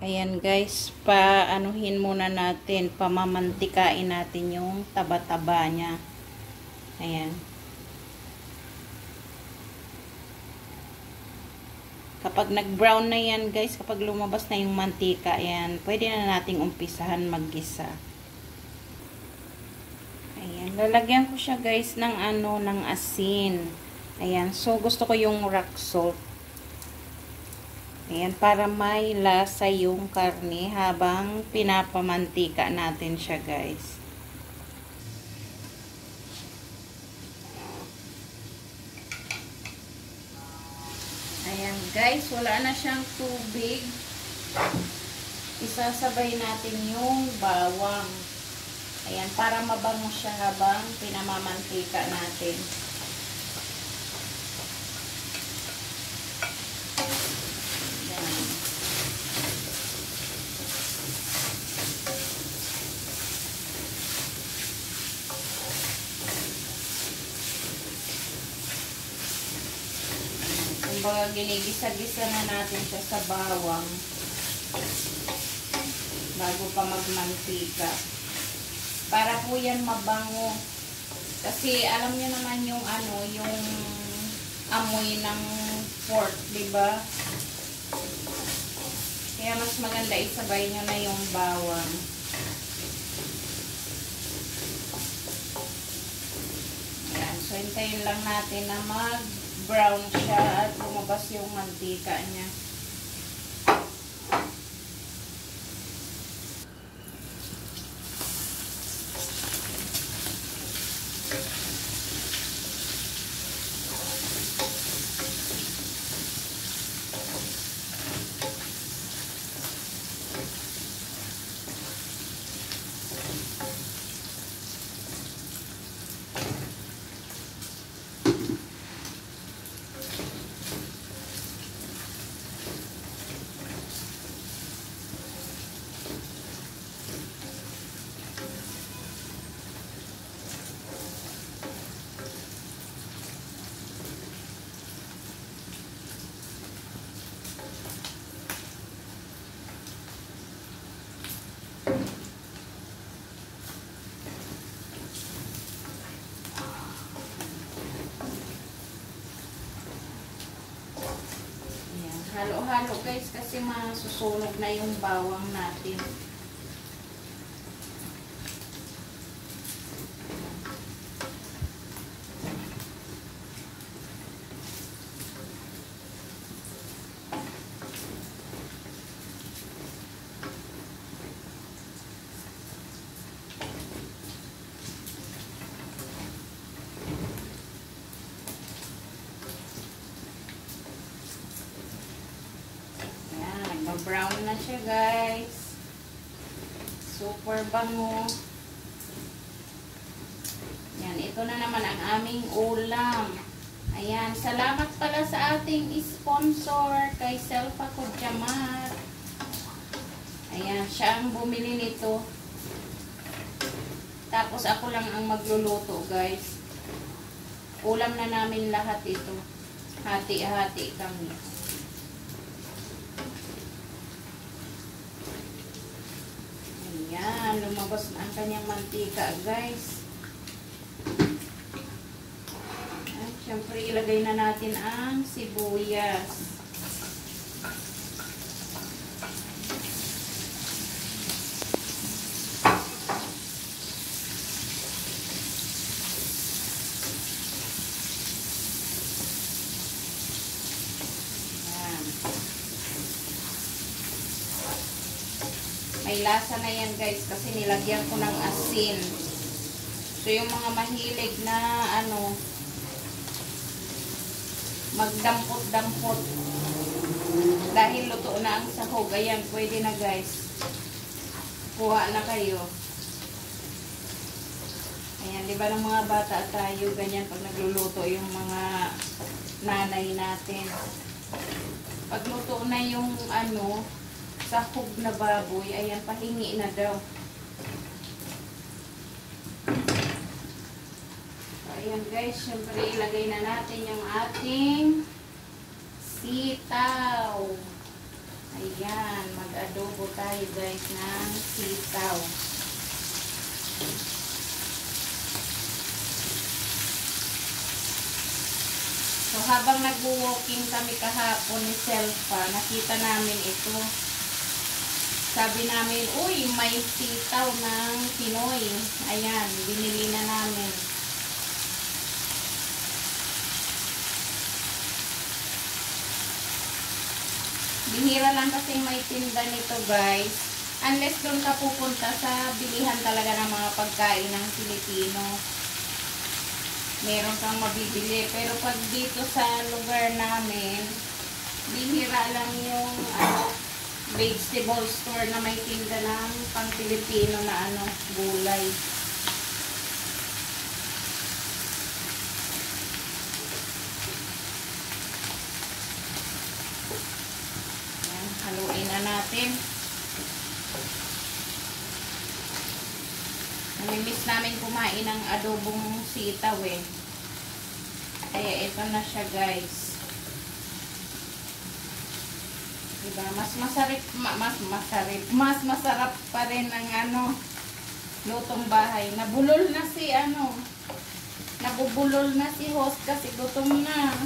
Ayan guys, paanuhin muna natin, pamamantikain natin yung taba-taba niya. Ayan. Kapag nag-brown na yan guys, kapag lumabas na yung mantika, ayan, pwede na nating umpisahan maggisa. Ayan, lalagyan ko siya guys ng ng asin. Ayan, so gusto ko yung rock salt. Ayan, para may lasa yung karne habang pinapamantika natin siya guys. Ayan guys, wala na siyang tubig. Isasabay natin yung bawang. Ayan, para mabango siya habang pinamamantika natin. Kumbaga, ginigisa-gisa na natin siya sa bawang bago pa magmantika. Para po yan mabango. Kasi alam niyo naman yung yung amoy ng pork, di ba? Kaya mas maganda isabay nyo na yung bawang. Ayan, so hintayin lang natin na mag-brown siya at lumabas yung mantika niya. Halo-halo guys kasi masusunog na yung bawang natin. Brown na siya guys. Super bango. Yan, ito na naman ang aming ulam. Ayan, salamat pala sa ating sponsor kay Selfa Kudjamat. Ayan, siya ang bumili nito. Tapos ako lang ang magluluto guys. Ulam na namin lahat ito. Hati-hati kami. Ayan, lumabas na ang kanyang mantika, guys. At syempre, ilagay na natin ang sibuyas. May lasa na yan guys kasi nilagyan ko ng asin. So yung mga mahilig na magdampot-dampot, Dahil luto na ang sahog, ayan, pwede na guys. Kuha na kayo. Ayan, di ba ng mga bata tayo, ganyan pag nagluluto yung mga nanay natin. Pag luto na yung sahog na baboy, ayan, pahingi na daw. Ayan guys, syempre ilagay na natin yung ating sitaw. Ayan, mag-adobo tayo guys ng sitaw. So habang nag-walking kami kahapon ni Selfa, nakita namin ito. Sabi namin, uy, may sitaw ng Pinoy. Ayan, binili na namin. Bihira lang kasing may tinda nito guys. Unless doon ka pupunta sa bilihan talaga ng mga pagkain ng Pilipino. Meron kang mabibili. Pero pag dito sa lugar namin, bihira lang yung vegetable store na may tinda ng pang Pilipino na gulay. Ayan, haluin na natin. Namimiss namin kumain ng adobong sitaw eh. Kaya ito na siya guys. Diba? Mas masarap pa rin ang lutong bahay. Nabulol na si nabubulol na si host kasi gutom na.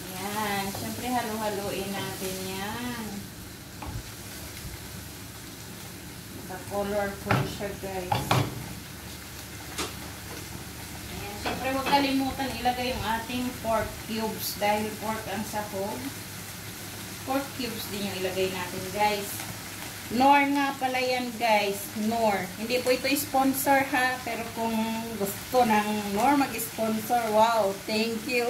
Ayan. Siyempre halo-haloin natin yan. Colorful siya guys. Ayan. Siyempre huwag kalimutan ilagay yung ating pork cubes dahil pork ang sahog. Pork cubes din yung ilagay natin guys. Knorr nga pala yan guys. Knorr. Hindi po ito sponsor ha. Pero kung gusto ng Knorr mag-sponsor, wow, thank you.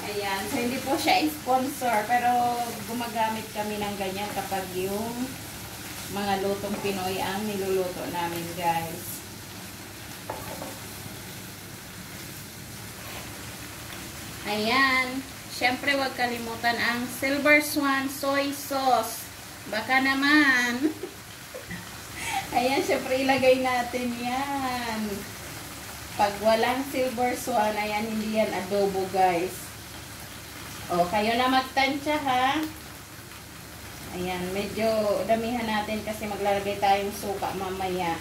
Ayan. So hindi po siya sponsor pero gumagamit kami ng ganyan kapag yung mga lutong Pinoy ang niluluto namin guys. Ayan. Siyempre huwag kalimutan ang Silver Swan soy sauce. Baka naman. Ayan, siyempre ilagay natin yan. Pag walang Silver Swan, ayan, hindi yan adobo guys. O, kayo na magtansya ha. Ayan, medyo damihan natin kasi maglalagay tayong suka mamaya.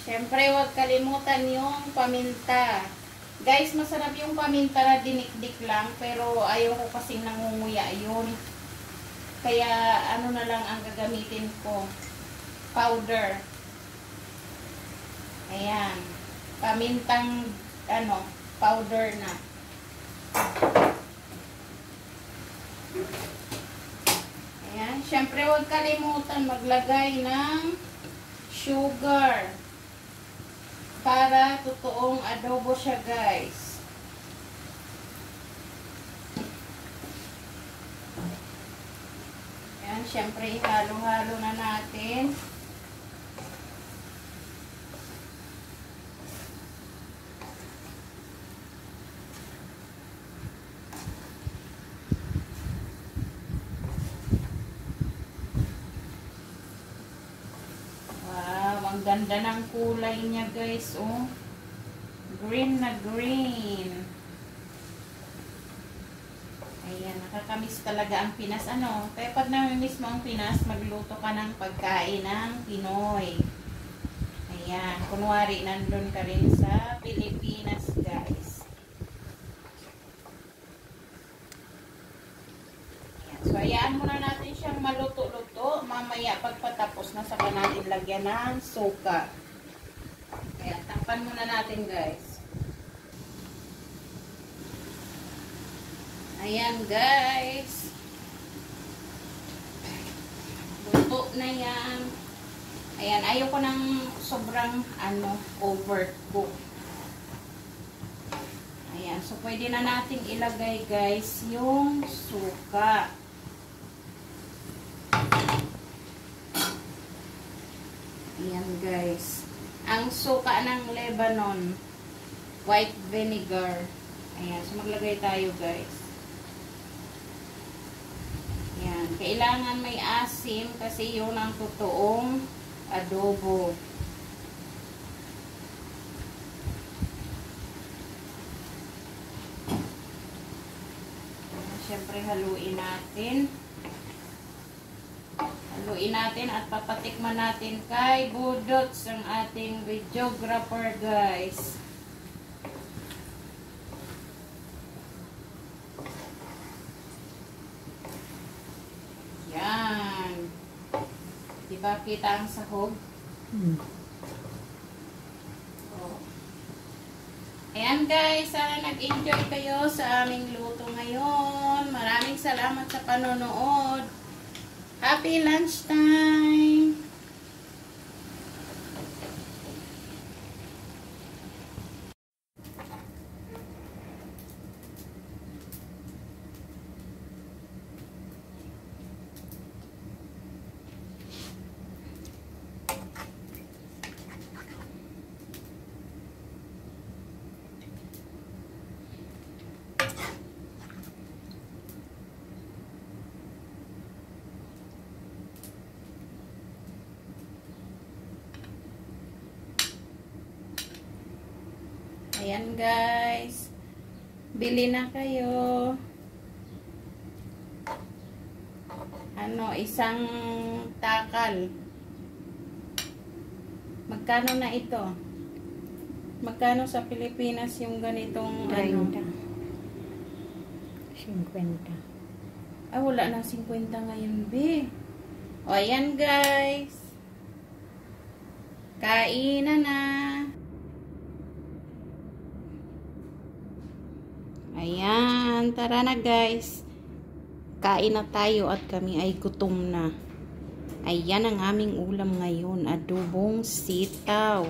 Siyempre, huwag kalimutan yung paminta. Guys, masarap yung paminta na dinikdik lang, pero ayaw ko kasing nangunguya yun. Kaya, na lang ang gagamitin ko. Powder. Ayan. Pamintang, powder na. Ayan. Siyempre, huwag kalimutan maglagay ng sugar. Para totoong adobo siya, guys. Ayan. Siyempre, ihalo-halo na natin. Ang ganda ng kulay niya guys, oh. Green na green. Ayan, nakakamiss talaga ang Pinas. Kaya pag namimiss mo ang Pinas, magluto ka ng pagkain ng Pinoy. Ayan, kunwari nandun ka rin sa Pilipinas guys. Ayan, so hayaan muna natin siyang maluto-luto. Mamaya pagpatapos na saka natin lagyan ng suka. Kaya takpan muna natin guys. Ayan guys. Luto na yan. Ayan, ayoko ng sobrang overcook. Ayan, so pwede na nating ilagay guys yung suka. Ayan guys. Ang suka ng Lebanon, white vinegar. Ayan, so maglagay tayo guys. Ayan, kailangan may asim kasi yun ang totoong adobo. Siyempre haluin natin. Haluin natin at papatikman natin kay Budots, ang ating videographer guys. Yan. Diba kita ang sahog? Oh. Ayan guys, sana nag-enjoy kayo sa aming luto ngayon. Maraming salamat sa panonood. Happy lunchtime! Ayan guys, bili na kayo. Isang takal. Magkano na ito? Magkano sa Pilipinas yung ganitong 30. 50. Wala na 50 ngayon, be. O, ayan guys. Kainan na. Ayan, tara na guys. Kain na tayo at kami ay gutom na. Ayan ang aming ulam ngayon, adobong sitaw.